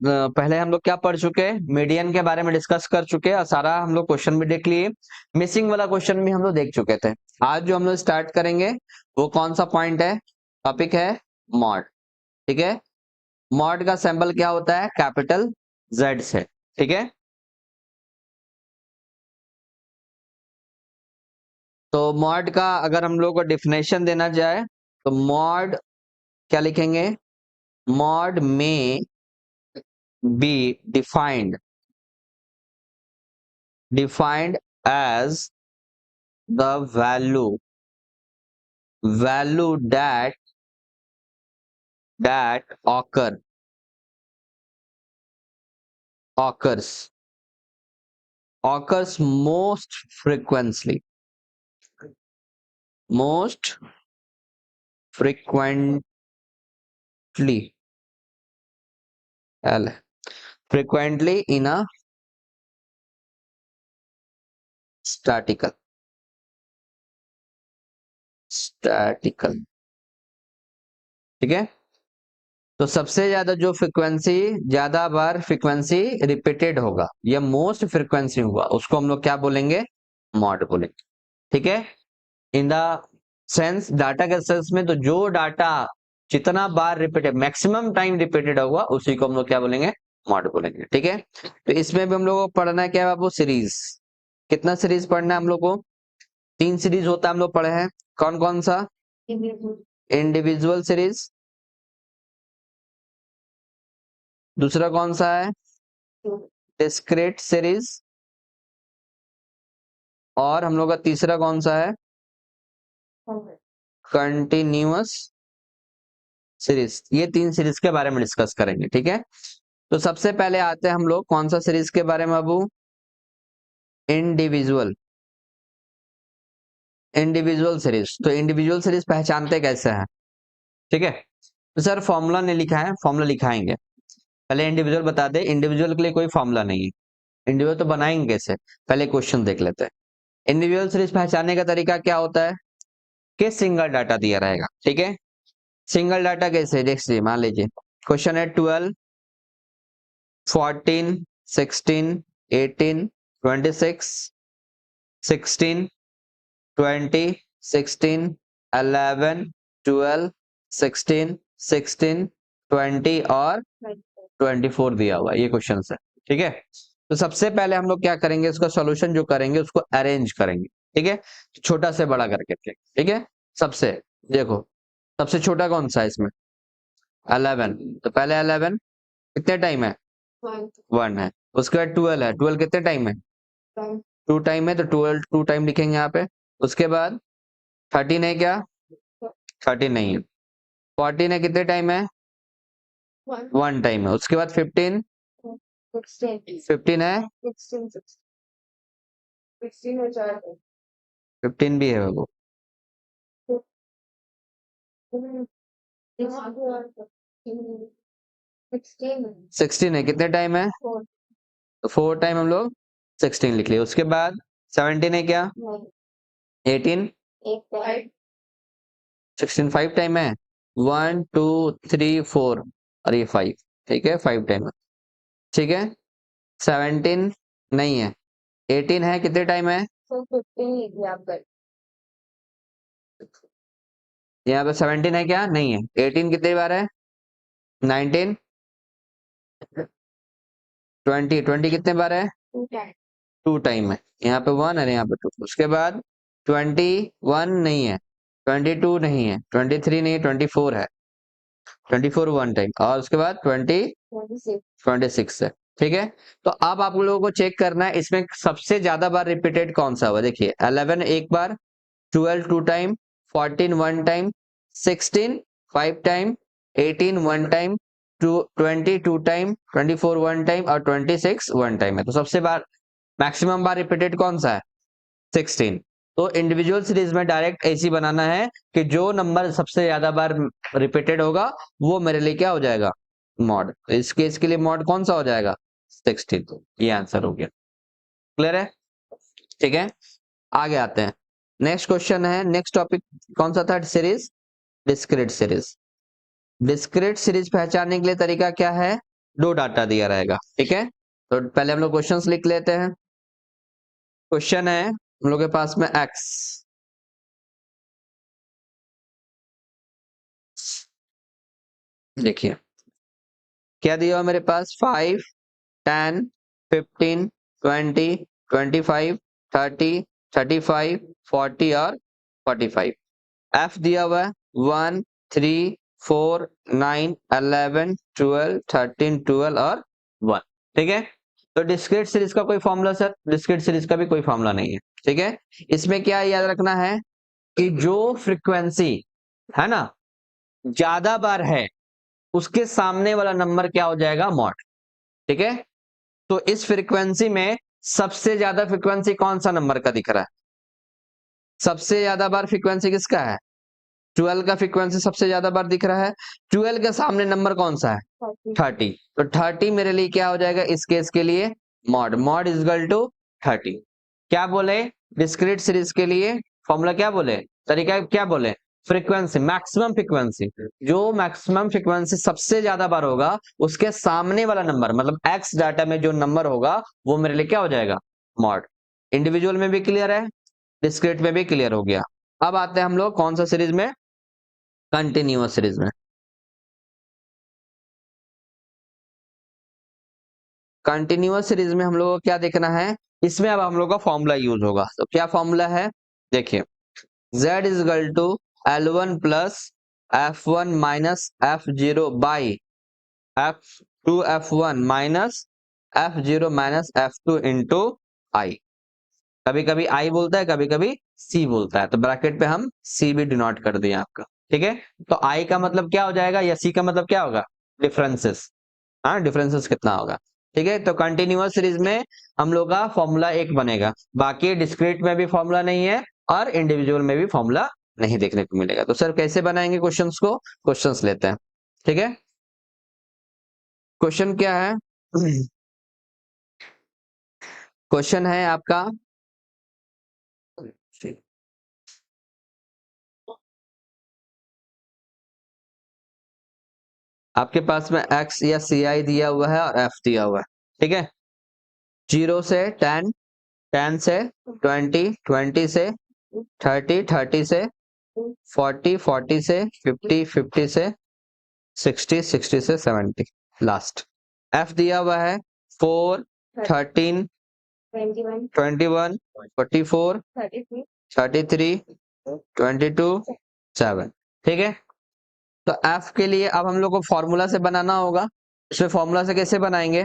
पहले हम लोग क्या पढ़ चुके हैं, मीडियन के बारे में डिस्कस कर चुके हैं और सारा हम लोग क्वेश्चन भी देख लिए, मिसिंग वाला क्वेश्चन भी हम लोग देख चुके थे। आज जो हम लोग स्टार्ट करेंगे वो कौन सा पॉइंट है, टॉपिक है मॉड। ठीक है, मॉड का सिंबल क्या होता है, कैपिटल जेड से। ठीक है, तो मॉड का अगर हम लोग को डिफिनेशन देना जाए तो मॉड क्या लिखेंगे, मॉड में B defined as the value that occurs most frequently in a statical ठीक है, तो सबसे ज्यादा जो फ्रीक्वेंसी, ज्यादा बार फ्रीक्वेंसी रिपीटेड होगा या मोस्ट फ्रीक्वेंसी होगा उसको हम लोग क्या बोलेंगे, मॉड बोलेंगे। ठीक है, इन द सेंस, डाटा के सेंस में, तो जो डाटा जितना बार रिपीटेड, मैक्सिमम टाइम रिपीटेड होगा उसी को हम लोग क्या बोलेंगे, मॉड बोलेंगे। ठीक है, तो इसमें भी हम लोग को पढ़ना है क्या है, आपको सीरीज, कितना सीरीज पढ़ना है हम लोग को, 3 सीरीज होता है, हम लोग पढ़े हैं। कौन कौन सा, इंडिविजुअल सीरीज, दूसरा कौन सा है, डिस्क्रीट सीरीज, और हम लोग का तीसरा कौन सा है, कंटिन्यूअस सीरीज। ये 3 सीरीज के बारे में डिस्कस करेंगे। ठीक है, तो सबसे पहले आते हैं हम लोग कौन सा सीरीज के बारे में, अबू इंडिविजुअल सीरीज। तो इंडिविजुअल सीरीज पहचानते कैसे हैं, ठीक है, तो सर फॉर्मूला नहीं लिखा है, फॉर्मूला लिखाएंगे, पहले इंडिविजुअल बता दे, इंडिविजुअल के लिए कोई फॉर्मूला नहीं है, इंडिविजुअल तो बनाएंगे कैसे, पहले क्वेश्चन देख लेते हैं। इंडिविजुअल सीरीज पहचानने का तरीका क्या होता है कि सिंगल डाटा दिया रहेगा। ठीक है, सिंगल डाटा कैसे, देखिए मान लीजिए क्वेश्चन है 12, 14, 16, 18, 26, 16, 20, 16, 11, 12, 16, 16, 20 और 24 दिया हुआ है, ये क्वेश्चन है। ठीक है, तो सबसे पहले हम लोग क्या करेंगे, इसका सॉल्यूशन जो करेंगे उसको अरेंज करेंगे। ठीक है, छोटा से बड़ा करके। ठीक है, सबसे देखो सबसे छोटा कौन सा है इसमें, 11, तो पहले 11 कितने टाइम है, 1 है। उसके बाद 12 है, 12 कितने टाइम है, 2 टाइम है, तो 12 2 टाइम लिखेंगे यहाँ पे। उसके बाद 13 है क्या, 13 नहीं है। 14 है, कितने टाइम है, 1 टाइम है। उसके बाद 15 है, 15 भी है वो, 16 है, कितने टाइम है, तो 4 टाइम हम लोग 16 लिख लिए। उसके बाद 17 है क्या, 18, 16 5 टाइम है, 1 2 3 4 और ये 5। ठीक है, 5 टाइम है। ठीक है, 17 नहीं है, 18 है, कितने टाइम है, यहाँ पे 17 है क्या, नहीं है। 18 कितने बार है, 19, 20 कितने बार है, 2 टाइम है। यहाँ पे 1 है, यहाँ पे 2। उसके बाद 21 नहीं है, 22 नहीं है, 23 नहीं है, 24 है, 24 1 टाइम, और उसके बाद 26 है। ठीक है, तो अब आप लोगों को चेक करना है इसमें सबसे ज्यादा बार रिपीटेड कौन सा हुआ। देखिए 11 एक बार, 12 2 time, 14 1 time, 16 5 time, 18 1 time, 20 2 time, 24 1 time और 26 1 टाइम है। तो सबसे बार मैक्सिमम बार रिपीटेड कौन सा है, 16। तो इंडिविजुअल सीरीज में डायरेक्ट ऐसी बनाना है कि जो नंबर सबसे ज्यादा बार रिपीटेड होगा वो मेरे लिए क्या हो जाएगा, मॉड। तो इस केस के लिए मॉड कौन सा हो जाएगा, 16। ये आंसर हो गया, क्लियर है। ठीक है, आगे आते हैं, नेक्स्ट क्वेश्चन है, नेक्स्ट टॉपिक कौन सा था, series, discrete series. Discrete series पहचानने के लिए तरीका क्या है, दो डाटा दिया रहेगा। ठीक है, तो पहले हम लोग क्वेश्चंस लिख लेते हैं। क्वेश्चन है हम लोग के पास में x, देखिए क्या दिया हुआ मेरे पास, 5 10 15 20 25 30 35 40 और 45। एफ दिया हुआ है 1 3 4 9 11 12 13 12 और 1। ठीक है, तो डिस्क्रीट सीरीज का कोई फॉर्मूला सर, डिस्क्रीट सीरीज का भी कोई फॉर्मूला नहीं है। ठीक है, इसमें क्या याद रखना है कि जो फ्रीक्वेंसी है ना ज्यादा बार है उसके सामने वाला नंबर क्या हो जाएगा, मॉड। ठीक है, तो इस फ्रीक्वेंसी में सबसे ज्यादा फ्रीक्वेंसी कौन सा नंबर का दिख रहा है, सबसे ज्यादा बार फ्रीक्वेंसी किसका है, 12 का फ्रीक्वेंसी सबसे ज्यादा बार दिख रहा है। 12 के सामने नंबर कौन सा है, 30। तो 30 मेरे लिए क्या हो जाएगा इस केस के लिए, mode. Mode is equal to 30। क्या बोले, डिस्क्रीट सीरीज के लिए फॉर्मूला क्या बोले, तरीका क्या बोले, फ्रीक्वेंसी, मैक्सिमम फ्रीक्वेंसी, जो मैक्सिमम फ्रीक्वेंसी सबसे ज्यादा बार होगा उसके सामने वाला नंबर, मतलब एक्स डाटा में जो नंबर होगा वो मेरे लिए क्या हो जाएगा, मॉड। इंडिविजुअल में भी क्लियर है, डिस्क्रीट में भी क्लियर हो गया। अब आते हैं हम लोग कौन सा सीरीज में, कंटिन्यूअस सीरीज में। कंटिन्यूअस सीरीज में हम लोग को क्या देखना है, इसमें अब हम लोग का फॉर्मूला यूज होगा। तो क्या फॉर्मूला है, देखिए z is equal to L1 plus F1 minus F0 by F2 F1 minus F0 minus F2 into i. कभी कभी आई बोलता है, कभी कभी सी बोलता है, तो ब्रैकेट पे हम सी भी डिनोट कर दिए आपका। ठीक है, तो आई का मतलब क्या हो जाएगा या सी का मतलब क्या होगा, डिफरेंसेस। हाँ, डिफरेंसेस कितना होगा। ठीक है, तो कंटिन्यूअस सीरीज में हम लोग का फॉर्मूला एक बनेगा, बाकी डिस्क्रीट में भी फॉर्मूला नहीं है और इंडिविजुअल में भी फॉर्मूला नहीं देखने को मिलेगा। तो सर कैसे बनाएंगे क्वेश्चंस को, क्वेश्चंस लेते हैं। ठीक है, क्वेश्चन क्या है, क्वेश्चन है आपका, आपके पास में x या ci दिया हुआ है और f दिया हुआ है। ठीक है, 0 से 10, 10 से 20, 20 से 30, 30 से 40, 40 से 50, 50 से 60, 60 से 70 लास्ट। f दिया हुआ है 4 13 21 44 33 22 7। ठीक है, तो f के लिए अब हम लोग को फॉर्मूला से बनाना होगा। इसमें फॉर्मूला से कैसे बनाएंगे,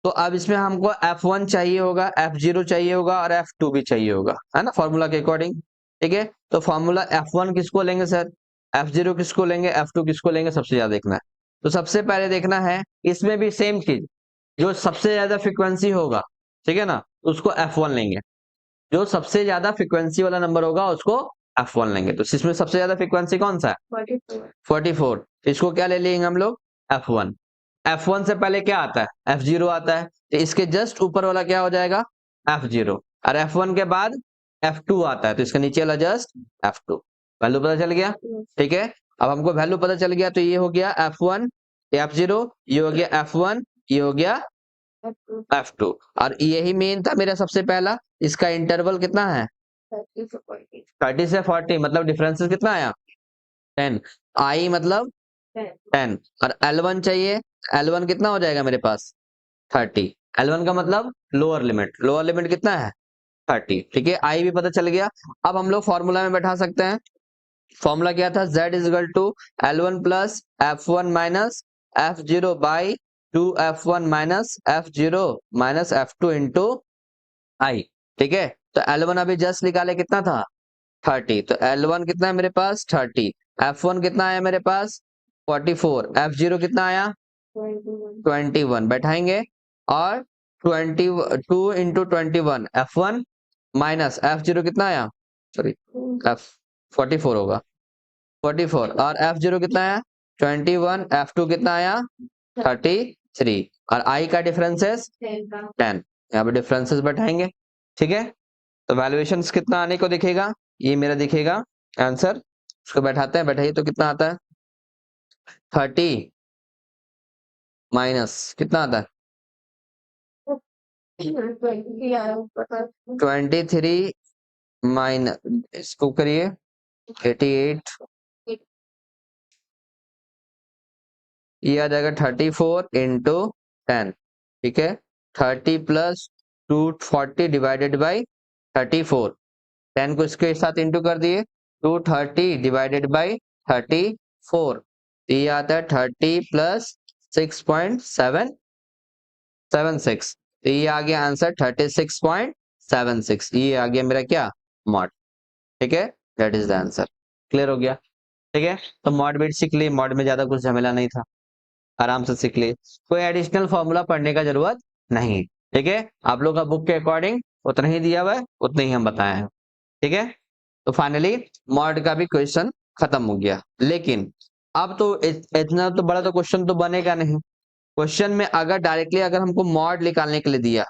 तो अब इसमें हमको F1 चाहिए होगा, F0 चाहिए होगा और F2 भी चाहिए होगा, है ना, फॉर्मूला के अकॉर्डिंग। ठीक है, तो फॉर्मूला F1 किसको लेंगे सर, F0 किसको लेंगे, F2 किसको लेंगे, सबसे ज्यादा देखना है। तो सबसे पहले देखना है, इसमें भी सेम चीज, जो सबसे ज्यादा फ्रीक्वेंसी होगा, ठीक है ना, उसको F1 लेंगे। जो सबसे ज्यादा फ्रीक्वेंसी वाला नंबर होगा उसको F1 लेंगे। तो इसमें सबसे ज्यादा फ्रीक्वेंसी कौन सा है, 44। इसको क्या ले लेंगे हम लोग, F1। F1 से पहले क्या आता है, F0 आता है, तो इसके जस्ट ऊपर वाला क्या हो जाएगा, F0। और F1 के बाद F2 आता है, तो इसके नीचे वाला जस्ट F2। वैल्यू पता चल गया। ठीक है, अब हमको वैल्यू पता चल गया, तो ये हो गया F1 F0, ये हो गया F1, ये हो गया F2। और यही मेन था मेरा सबसे पहला, इसका इंटरवल कितना है, 30 से 40, मतलब डिफरेंसेस कितना आया, 10। आई मतलब 10, और L1 चाहिए, L1 कितना हो जाएगा मेरे पास, 30। L1 का मतलब लोअर लिमिट, लोअर लिमिट कितना है, 30। ठीक है, आई भी पता चल गया। अब हम लोग फॉर्मूला में बैठा सकते हैं। फॉर्मूला क्या था, z is equal to L1 plus F1 minus F0 by 2F1 minus F0 minus F2 into i. ठीक है, तो L1 अभी जस्ट निकाले, कितना था, 30। तो L1 कितना है मेरे पास, 30। F1 कितना आया मेरे पास, 44। F0 कितना आया, 21 बैठाएंगे, और 22 इंटू 21 F1 माइनस F0 कितना आया, सॉरी F 44 होगा, 44। और F0 कितना आया, 21। F2 कितना आया, 33। और I का डिफरेंसेस 10, यहाँ पे डिफरेंसेस बैठाएंगे। ठीक है, तो वैल्यूएशन कितना आने को दिखेगा, ये मेरा दिखेगा आंसर। उसको बैठाते हैं, बैठाइए तो कितना आता है, 30 माइनस कितना आता है 23 माइनस, इसको करिए 88, ये आ जाएगा 34 इंटू 10, ठीक है। 30 प्लस 240 डिवाइडेड बाई 34, 10 को इसके साथ इंटू कर दिए, 230 डिवाइडेड बाई 34, ये आता है 30 प्लस 6.776, तो ये आ गया आंसर 36.76, ये आ गया मेरा क्या मॉड, ठीक है। That is the answer. Clear हो गया, ठीक है। तो मॉड बीट सीख ली, मॉड में ज्यादा कुछ झमेला नहीं था, आराम से सीख लिए, कोई एडिशनल फॉर्मूला पढ़ने का जरूरत नहीं, ठीक है। आप लोग का बुक के अकॉर्डिंग उतना ही दिया हुआ है, उतने ही हम बताए हैं, ठीक है। तो फाइनली मॉड का भी क्वेश्चन खत्म हो गया, लेकिन अब तो इतना तो बड़ा तो क्वेश्चन तो बनेगा नहीं। क्वेश्चन में अगर डायरेक्टली अगर हमको मॉड निकालने के लिए दिया,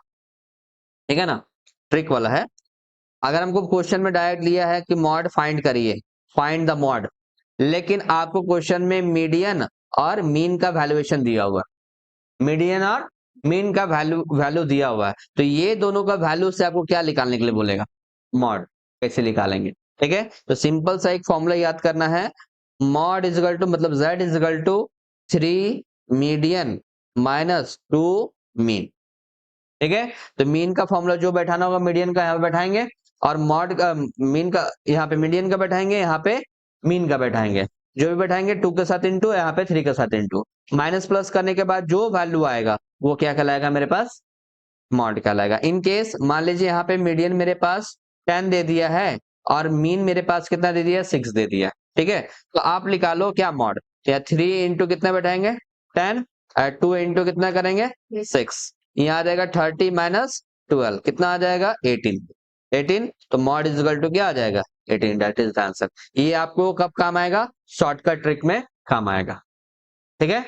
ठीक है ना, ट्रिक वाला है। अगर हमको क्वेश्चन में डायरेक्ट लिया है कि मॉड फाइंड करिए, फाइंड द मॉड, लेकिन आपको क्वेश्चन में मीडियन और मीन का वैल्यूएशन दिया हुआ है, मीडियन और मीन का वैल्यू वैल्यू दिया हुआ है, तो ये दोनों का वैल्यू से आपको क्या निकालने के लिए बोलेगा, मॉड कैसे निकालेंगे, ठीक है। तो सिंपल सा एक फॉर्मूला याद करना है, मॉड इजगल टू मतलब z is equal to 3 median minus 2 mean, ठीक है। तो मीन का फॉर्मूला जो बैठाना होगा मीडियन का यहाँ पे बैठाएंगे, और मॉड का मीन का यहाँ पे मीडियन का बैठाएंगे, यहाँ पे मीन का बैठाएंगे, जो भी बैठाएंगे 2 के साथ इंटू, यहाँ पे 3 के साथ इंटू, माइनस प्लस करने के बाद जो वैल्यू आएगा वो क्या कहलाएगा मेरे पास, मॉड कहलाएगा। इन केस मान लीजिए यहाँ पे मीडियन मेरे पास 10 दे दिया है और मीन मेरे पास कितना दे दिया, 6 दे दिया, ठीक है। तो आप निकालो क्या मॉड, या 3 इंटू कितना बैठाएंगे 10, 2 इंटू कितना करेंगे 6, यहाँ आ जाएगा 30 माइनस 12 कितना आ जाएगा 18, तो मॉड इज इक्वल टू क्या आ जाएगा 18, दैट इज द आंसर। ये आपको कब काम आएगा, शॉर्टकट ट्रिक में काम आएगा, ठीक है।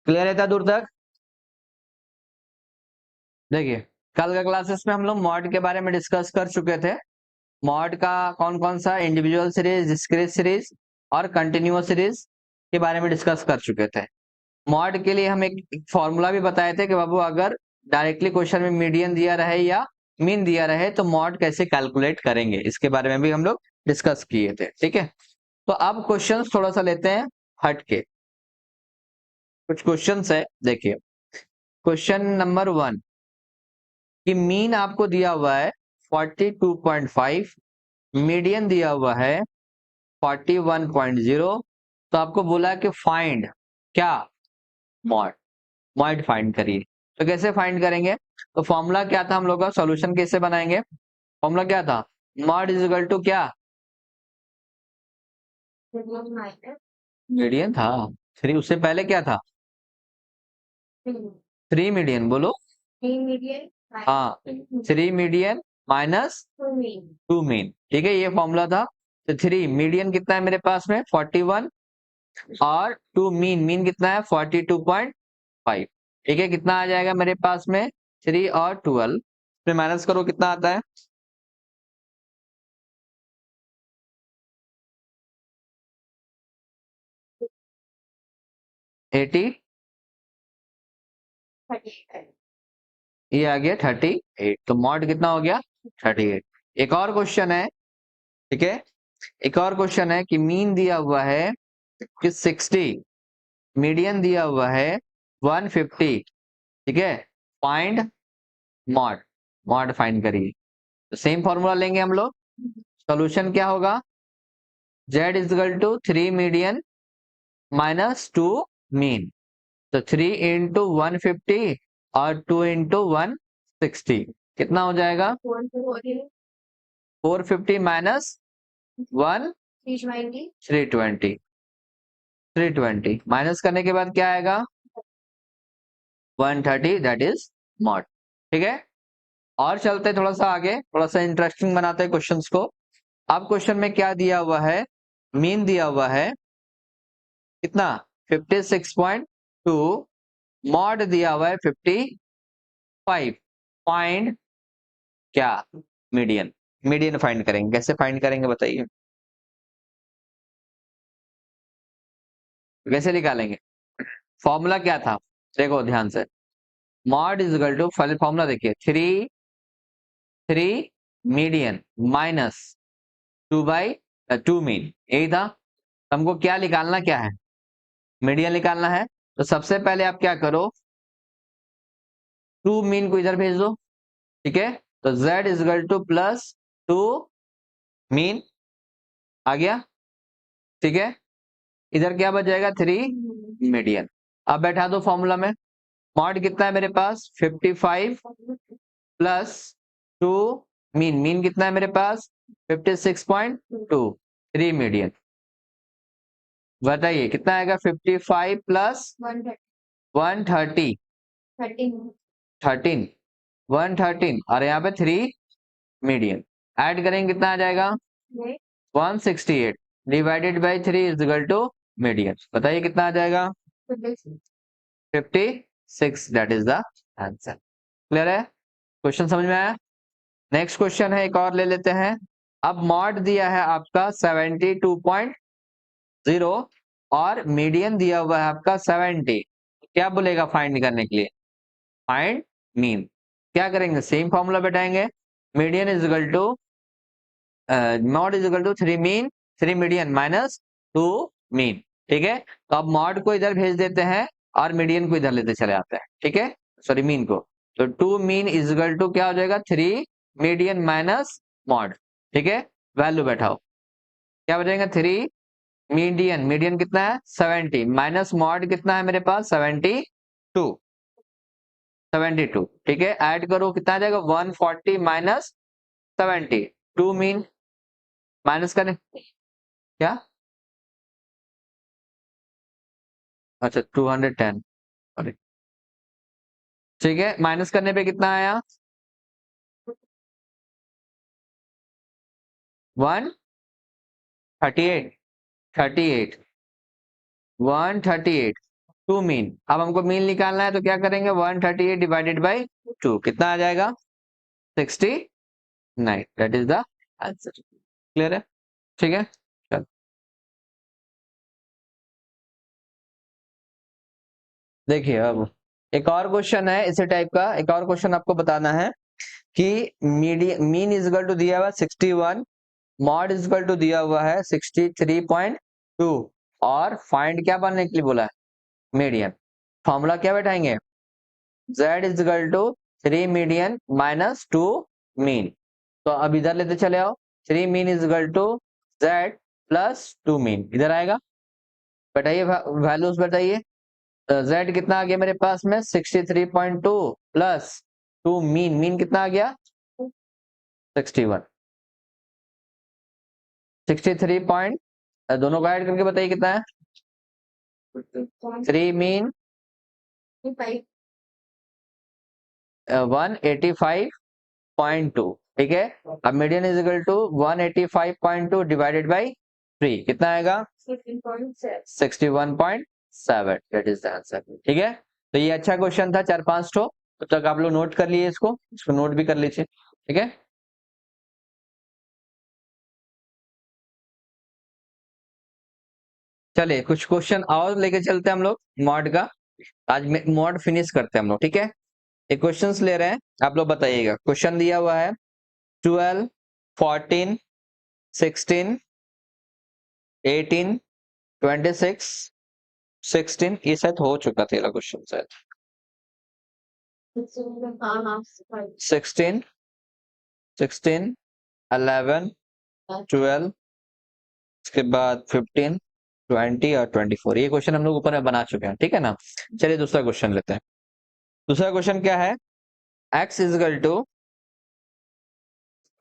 क्लियर है था दूर तक। देखिए कल का क्लासेस में हम लोग मॉड के बारे में डिस्कस कर चुके थे, मॉड का कौन कौन सा इंडिविजुअल सीरीज, डिस्क्रीट सीरीज और कंटिन्यूअस सीरीज के बारे में डिस्कस कर चुके थे। मॉड के लिए हम एक फॉर्मूला भी बताए थे कि बाबू अगर डायरेक्टली क्वेश्चन में मीडियन दिया रहे या मीन दिया रहे तो मॉड कैसे कैलकुलेट करेंगे, इसके बारे में भी हम लोग डिस्कस किए थे, ठीक है। तो अब क्वेश्चन थोड़ा सा लेते हैं हट के, कुछ क्वेश्चन है देखिए। क्वेश्चन नंबर 1 कि मीन आपको दिया हुआ है 42.5, मीडियन दिया हुआ है 41.0, तो आपको बोला कि फाइंड क्या, मॉड, मॉड फाइंड करिए। तो कैसे फाइंड करेंगे, तो फॉर्मूला क्या था हम लोग का, सॉल्यूशन कैसे बनाएंगे, फॉर्मूला क्या था, मॉड इज इक्वल टू क्या, मीडियन था 3, उससे पहले क्या था 3 मीडियन, बोलो हाँ 3 मीडियन माइनस 2 मीन, ठीक है, ये फॉर्मूला था। तो 3 मीडियन कितना है मेरे पास में 41, और 2 मीन, मीन कितना है 42.5, ठीक है। कितना आ जाएगा मेरे पास में 3 और 12, फिर माइनस करो कितना आता है 80, ये आ गया 38, तो मॉड कितना हो गया 38। एक और क्वेश्चन है, ठीक है, एक और क्वेश्चन है कि मीन दिया हुआ है कि 60, मीडियन दिया हुआ है 150, ठीक है, फाइंड मॉड, मॉड फाइंड करिए। तो सेम फॉर्मूला लेंगे हम लोग, सॉल्यूशन क्या होगा, z is equal to 3 median minus 2 mean, तो 3 इंटू 150 और 2 इंटू 160 कितना हो जाएगा 450 माइनस 1 320, 320 माइनस करने के बाद क्या आएगा 130, दैट इज मॉड, ठीक है। और चलते थोड़ा सा आगे, थोड़ा सा इंटरेस्टिंग बनाते हैं क्वेश्चंस को। अब क्वेश्चन में क्या दिया हुआ है, मीन दिया हुआ है कितना 56.2, मॉड दिया हुआ है 55, फाइंड क्या, मीडियन, मीडियन फाइंड करेंगे, कैसे फाइंड करेंगे बताइए, कैसे निकालेंगे, फॉर्मूला क्या था देखो ध्यान से, mode is equal to formula देखिए, थ्री मीडियन माइनस 2/2 मीन, यही था। हमको क्या निकालना, क्या है, मीडियन निकालना है। तो सबसे पहले आप क्या करो, 2 मीन को इधर भेज दो, ठीक है। तो z is equal to plus 2 mean आ गया, ठीक है। इधर क्या बच जाएगा, 3 मीडियन। अब बैठा दो फॉर्मूला में, मॉड कितना है मेरे पास 55 प्लस 2 मीन, मीन कितना है मेरे पास 56.2, 3 मीडियन। बताइए कितना आएगा, 55 प्लस 130, 13, 113, और यहाँ पे 3 मीडियन। ऐड करेंगे कितना आ जाएगा 168 divided by 3 is equal to median. बताइए कितना आ जाएगा 56, that is the answer. Clear है, क्वेश्चन समझ में आया। नेक्स्ट क्वेश्चन है, एक और ले लेते हैं। अब मॉड दिया है आपका 72.0 और मीडियन दिया हुआ है आपका 70। क्या बोलेगा फाइंड करने के लिए, फाइंड मीन। क्या करेंगे, सेम फॉर्मूला बैठाएंगे, median is equal to mode is equal to 3 mean, 3 median minus 2 mean, ठीक है। तो अब मॉड को इधर भेज देते हैं और मीडियन को इधर लेते चले आते हैं, ठीक है, सॉरी मीन को। तो 2 मीन इज इक्वल टू क्या हो जाएगा, 3 मीडियन माइनस मॉड, ठीक है। वैल्यू बैठाओ, क्या बचेगा 3 मीडियन, मीडियन कितना है 70 माइनस मॉड कितना है मेरे पास 72, 72, ठीक है। ऐड करो कितना आ जाएगा 140 माइनस 70, 2 मीन माइनस करें क्या, अच्छा 210, सॉरी, ठीक है। माइनस करने पे कितना आया 138, 38, 138, 2 मीन। अब हमको मीन निकालना है तो क्या करेंगे 138 डिवाइडेड बाई 2 कितना आ जाएगा 69, that is the answer. Clear है, ठीक है। चल देखिए, अब एक और क्वेश्चन है इसी टाइप का, एक और क्वेश्चन आपको बताना है कि मीन इज इक्वल टू दिया हुआ है 61, मॉड इज इक्वल टू दिया हुआ है 63.2, और फाइंड क्या बनने के लिए बोला है, मीडियन। फॉर्मूला क्या बैठाएंगे, z is equal to 3 median minus 2 mean. तो अब इधर लेते चले आओ, 3 mean is equal to z plus 2 mean, इधर आएगा। बताइए वैल्यूज बताइए, z कितना आ गया मेरे पास में 63.2 प्लस 2 मीन, मीन कितना आ गया 61, 63 पॉइंट, दोनों को ऐड करके बताइए कितना है 3 मीन 185.2, ठीक है। अब median is equal to 185.2 divided by 3 कितना आएगा 61.7, दैट इज द आंसर, ठीक है। तो ये अच्छा क्वेश्चन था, 4-5 तो तक आप लोग नोट कर लिए, इसको नोट भी कर लीजिए, ठीक है। चलिए कुछ क्वेश्चन और लेके चलते हैं हम लोग मॉड का, आज मॉड फिनिश करते हैं हम लोग, ठीक है। एक क्वेश्चंस ले रहे हैं, आप लोग बताइएगा। क्वेश्चन दिया हुआ है 12, 14, 16, 18, 26, 16, ये शायद हो चुका था ये क्वेश्चन शायद 16, 16, 11, 12, उसके बाद 15, 20 और 24, ये क्वेश्चन हम लोग ऊपर में बना चुके हैं, ठीक है ना। चलिए दूसरा क्वेश्चन लेते हैं। दूसरा क्वेश्चन क्या है, x इजकल टू,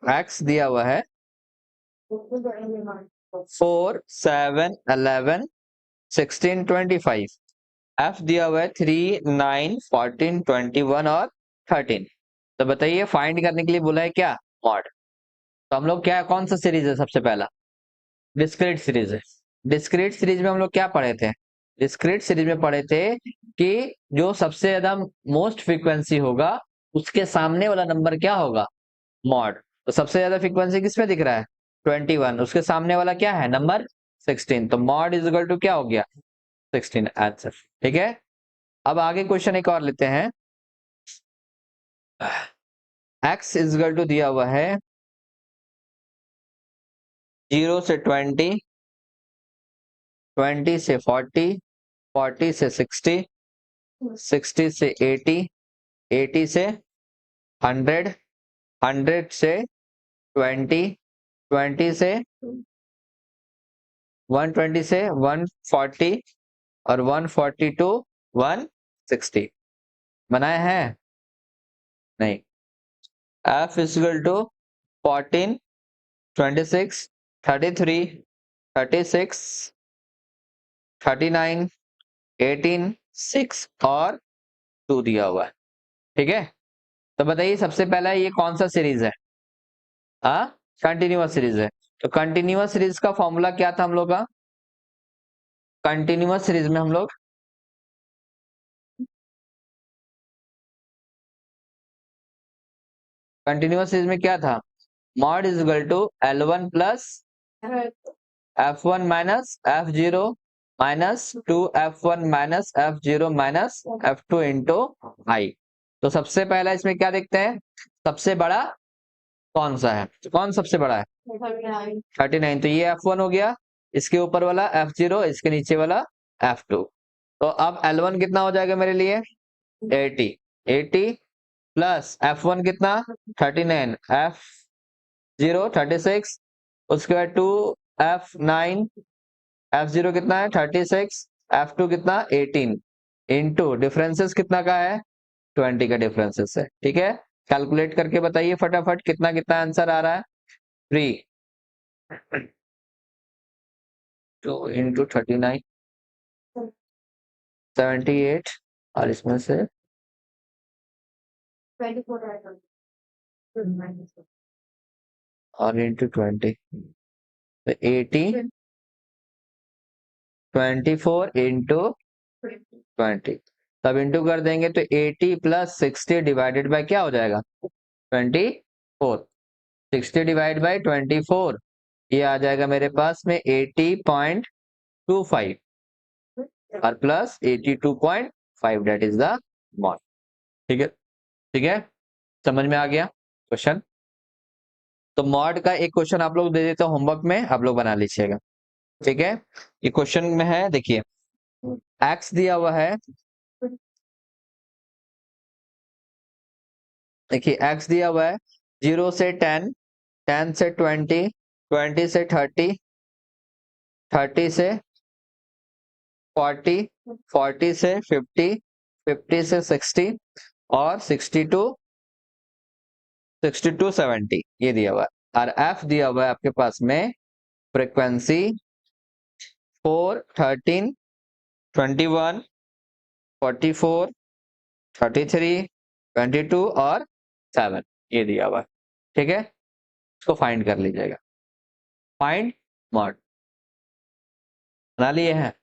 x दिया हुआ है 4, 7, 11, 16, 25, f दिया हुआ है 3, 9, 14, 21 और 13। तो बताइए फाइंड करने के लिए बोला है क्या, मॉड। तो हम लोग क्या, कौन सा सीरीज है, सबसे पहला डिस्क्रीट सीरीज है। डिस्क्रीट सीरीज में हम लोग क्या पढ़े थे, डिस्क्रीट सीरीज में पढ़े थे कि जो सबसे ज्यादा मोस्ट फ्रीक्वेंसी होगा उसके सामने वाला नंबर क्या होगा, मॉड। तो सबसे ज्यादा फ्रीक्वेंसी किस पे दिख रहा है 21, उसके सामने वाला क्या है नंबर 16, तो मॉड इज इक्वल टू क्या हो गया 16 आंसर, ठीक है। अब आगे क्वेश्चन एक और लेते हैं। x इजगल टू दिया हुआ है 0 से 20, 20 से 40, 40 से 60, 60 से 80, 80 से 100, 100 से 20, 20 से 120 से 140 और 140 टू 160 बनाए हैं नहीं। f इजगल टू 14, 26, 33, 36, 39, 18, 6 और 2 दिया हुआ है। ठीक है, तो बताइए सबसे पहला ये कौन सा सीरीज है? कंटिन्यूअस सीरीज है। तो कंटिन्यूअस सीरीज का फॉर्मूला क्या था हम लोग का? कंटिन्यूअस सीरीज में हम लोग कंटिन्यूअस सीरीज में क्या था? Mode is equal to L1 plus F1 minus F0 minus 2F1 minus F0 minus F2 into i. तो सबसे पहला इसमें क्या देखते हैं, सबसे बड़ा कौन सा है? तो कौन सबसे बड़ा है? 39। तो ये F1 हो गया, इसके ऊपर वाला F0, इसके नीचे वाला F2। तो अब L1 कितना हो जाएगा मेरे लिए? 80। 80 प्लस F1 कितना? 39, F0 36, उसके बाद 2F9, F0 कितना है? 36, F2 कितना? 18 इंटू डिफरेंसेस कितना का है? 20 का डिफरेंसेस है। ठीक है, कैलकुलेट करके बताइए फटाफट कितना कितना आंसर आ रहा है। 3 2 इंटू 39, 78 और इसमें से 24 और इंटू 20, तो 80, 24 इंटू 20। तब इंटू कर देंगे तो 80 प्लस 60 डिवाइडेड बाय क्या हो जाएगा? 24। 60 डिवाइड बाय 24, ये आ जाएगा मेरे पास में 80.25 और plus 82.5, that is the mode. ठीक है, ठीक है, समझ में आ गया क्वेश्चन? तो मॉड का एक क्वेश्चन आप लोग दे देते हो होमवर्क में, आप लोग बना लीजिएगा। ठीक है, ये क्वेश्चन में है, देखिए x दिया हुआ है, देखिए x दिया हुआ है 0 से 10, 10 से 20, 20 से 30, 30 से 40, 40 से 50, 50 से 60 और 60 टू 70 ये दिया हुआ है। और f दिया हुआ है आपके पास में फ्रीक्वेंसी 4, 13, 21, 44, 33, 22 और 7 ये दिया हुआ है। ठीक है, इसको फाइंड कर लीजिएगा। फाइंड मॉड बना लिए हैं?